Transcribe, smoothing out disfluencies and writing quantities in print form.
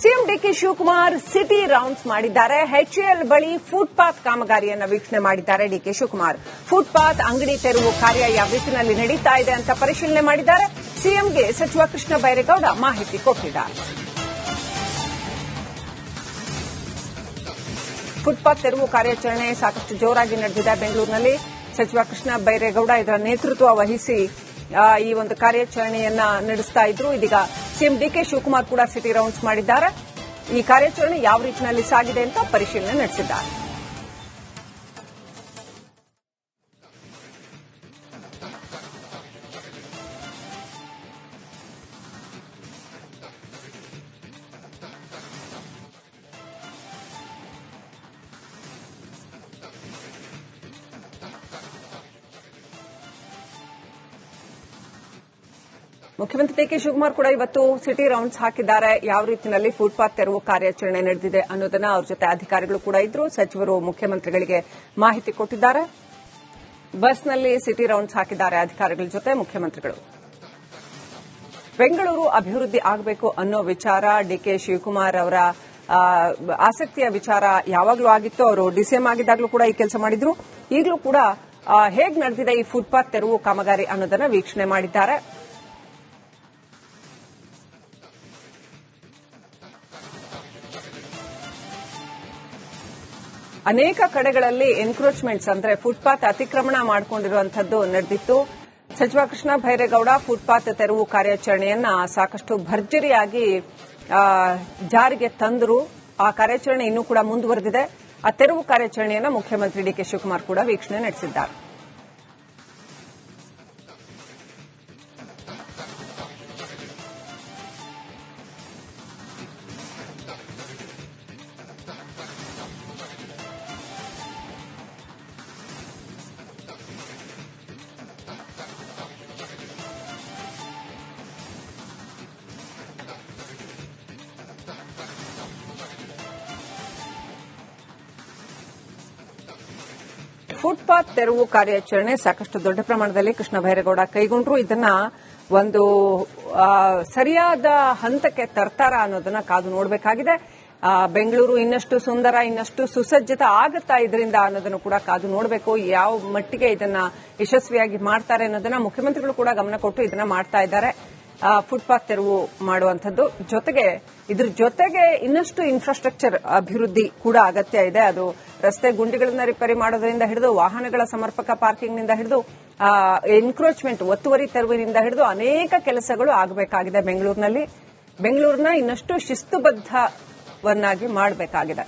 CM DK Shivakumar city rounds ಮಾಡಿದ್ದಾರೆ. HAL ಬಳಿ footpath ಕಾಮಗಾರಿಯನ್ನು ವೀಕ್ಷಣೆ ಮಾಡಿದ್ದಾರೆ ಡಿಕೆ ಶಿವಕುಮಾರ್. ಫುಟ್ಪಾತ್ ಅಂಗಡಿ ತೆರವು ಕಾರ್ಯ ಯಾವ ರೀತಿಯಲ್ಲಿ ನಡೀತಾ ಇದೆ ಅಂತ ಪರಿಶೀಲನೆ ಮಾಡಿದ್ದಾರೆ. ಸಿಎಂಗೆ ಸಚಿವ ಕೃಷ್ಣ ಬೈರೇಗೌಡ ಮಾಹಿತಿ ಕೊಟ್ಟಿದ್ದಾರೆ. ಫುಟ್ಪಾತ್ ತೆರವು ಕಾರ್ಯಾಚರಣೆ ಸಾಕಷ್ಟು ಜೋರಾಗಿ ನಡೆದಿದೆ ಬೆಂಗಳೂರಿನಲ್ಲಿ. ಸಚಿವ ಕೃಷ್ಣ ಬೈರೇಗೌಡ ಇದರ ನೇತೃತ್ವ ವಹಿಸಿ ಈ ಒಂದು ಕಾರ್ಯಾಚರಣೆಯನ್ನ ನಡೆಸ್ತಾ ಇದ್ರು. ಇದೀಗ ಸಿಎಂ ಡಿಕೆ ಶಿವಕುಮಾರ್ ಕೂಡ ಸಿಟಿ ರೌಂಡ್ಸ್ ಮಾಡಿದ್ದಾರೆ. ಈ ಕಾರ್ಯಾಚರಣೆ ಯಾವ ರೀತಿಯಲ್ಲಿ ಸಾಗಿದೆ ಅಂತ ಪರಿಶೀಲನೆ ನಡೆಸಿದ್ದಾರೆ. ಮುಖ್ಯಮಂತ್ರಿ ಡಿಕೆ ಶಿವಕುಮಾರ್ ಕೂಡ ಇವತ್ತು ಸಿಟಿ ರೌಂಡ್ಸ್ ಹಾಕಿದ್ದಾರೆ. ಯಾವ ರೀತಿಯಲ್ಲಿ ಫುಟ್ಪಾತ್ ತೆರವು ಕಾರ್ಯಾಚರಣೆ ನಡೆದಿದೆ ಅನ್ನೋದನ್ನ ಅವ್ರ ಜೊತೆ ಅಧಿಕಾರಿಗಳು ಕೂಡ ಇದ್ರು. ಸಚಿವರು ಮುಖ್ಯಮಂತ್ರಿಗಳಿಗೆ ಮಾಹಿತಿ ಕೊಟ್ಟಿದ್ದಾರೆ. ಬಸ್ನಲ್ಲಿ ಸಿಟಿ ರೌಂಡ್ಸ್ ಹಾಕಿದ್ದಾರೆ ಅಧಿಕಾರಿಗಳ ಜೊತೆ ಮುಖ್ಯಮಂತ್ರಿಗಳು. ಬೆಂಗಳೂರು ಅಭಿವೃದ್ಧಿ ಆಗಬೇಕು ಅನ್ನೋ ವಿಚಾರ ಡಿಕೆ ಶಿವಕುಮಾರ್ ಅವರ ಆಸಕ್ತಿಯ ವಿಚಾರ ಯಾವಾಗಲೂ ಆಗಿತ್ತು. ಅವರು ಡಿಸಿಎಂ ಆಗಿದ್ದಾಗಲೂ ಕೂಡ ಈ ಕೆಲಸ ಮಾಡಿದ್ರು. ಈಗಲೂ ಕೂಡ ಹೇಗೆ ನಡೆದಿದೆ ಈ ಫುಟ್ಪಾತ್ ತೆರವು ಕಾಮಗಾರಿ ಅನ್ನೋದನ್ನ ವೀಕ್ಷಣೆ ಮಾಡಿದ್ದಾರೆ. ಅನೇಕ ಕಡೆಗಳಲ್ಲಿ ಎನ್ಕ್ರೋಚ್ಮೆಂಟ್ಸ್ ಅಂದ್ರೆ ಫುಟ್ಪಾತ್ ಅತಿಕ್ರಮಣ ಮಾಡಿಕೊಂಡಿರುವಂತದ್ದು ನಡೆದಿತ್ತು. ಸಚಿವ ಕೃಷ್ಣ ಬೈರೇಗೌಡ ಫುಟ್ಪಾತ್ ತೆರವು ಕಾರ್ಯಾಚರಣೆಯನ್ನ ಸಾಕಷ್ಟು ಭರ್ಜರಿಯಾಗಿ ಜಾರಿಗೆ ತಂದರು. ಆ ಕಾರ್ಯಾಚರಣೆ ಇನ್ನೂ ಕೂಡ ಮುಂದುವರೆದಿದೆ. ಆ ತೆರವು ಕಾರ್ಯಾಚರಣೆಯನ್ನ ಮುಖ್ಯಮಂತ್ರಿ ಡಿಕೆ ಶಿವಕುಮಾರ್ ಕೂಡ ವೀಕ್ಷಣೆ ನಡೆಸಿದ್ದಾರೆ. ಫುಟ್ಪಾತ್ ತೆರವು ಕಾರ್ಯಾಚರಣೆ ಸಾಕಷ್ಟು ದೊಡ್ಡ ಪ್ರಮಾಣದಲ್ಲಿ ಕೃಷ್ಣ ಬೈರೇಗೌಡ ಕೈಗೊಂಡ್ರು. ಇದನ್ನ ಒಂದು ಸರಿಯಾದ ಹಂತಕ್ಕೆ ತರ್ತಾರ ಅನ್ನೋದನ್ನ ಕಾದು ನೋಡಬೇಕಾಗಿದೆ. ಬೆಂಗಳೂರು ಇನ್ನಷ್ಟು ಸುಂದರ, ಇನ್ನಷ್ಟು ಸುಸಜ್ಜಿತ ಆಗುತ್ತಾ ಇದರಿಂದ ಅನ್ನೋದನ್ನು ಕೂಡ ಕಾದು ನೋಡಬೇಕು. ಯಾವ ಮಟ್ಟಿಗೆ ಇದನ್ನ ಯಶಸ್ವಿಯಾಗಿ ಮಾಡ್ತಾರೆ ಅನ್ನೋದನ್ನ ಮುಖ್ಯಮಂತ್ರಿಗಳು ಕೂಡ ಗಮನ ಕೊಟ್ಟು ಇದನ್ನ ಮಾಡ್ತಾ ಇದ್ದಾರೆ. ಫುಟ್ಪಾತ್ ತೆರವು ಮಾಡುವಂಥದ್ದು ಜೊತೆಗೆ ಇದ್ರ ಜೊತೆಗೆ ಇನ್ನಷ್ಟು ಇನ್ಫ್ರಾಸ್ಟ್ರಕ್ಚರ್ ಅಭಿವೃದ್ಧಿ ಕೂಡ ಅಗತ್ಯ ಇದೆ. ಅದು ರಸ್ತೆ ಗುಂಡಿಗಳನ್ನ ರಿಪೇರಿ ಮಾಡೋದ್ರಿಂದ ಹಿಡಿದು ವಾಹನಗಳ ಸಮರ್ಪಕ ಪಾರ್ಕಿಂಗ್ನಿಂದ ಹಿಡಿದು ಎನ್ಕ್ರೋಚ್ಮೆಂಟ್ ಒತ್ತುವರಿ ತೆರವಿನಿಂದ ಹಿಡಿದು ಅನೇಕ ಕೆಲಸಗಳು ಆಗಬೇಕಾಗಿದೆ ಬೆಂಗಳೂರಿನಲ್ಲಿ. ಬೆಂಗಳೂರನ್ನ ಇನ್ನಷ್ಟು ಶಿಸ್ತುಬದ್ಧವನ್ನಾಗಿ ಮಾಡಬೇಕಾಗಿದೆ.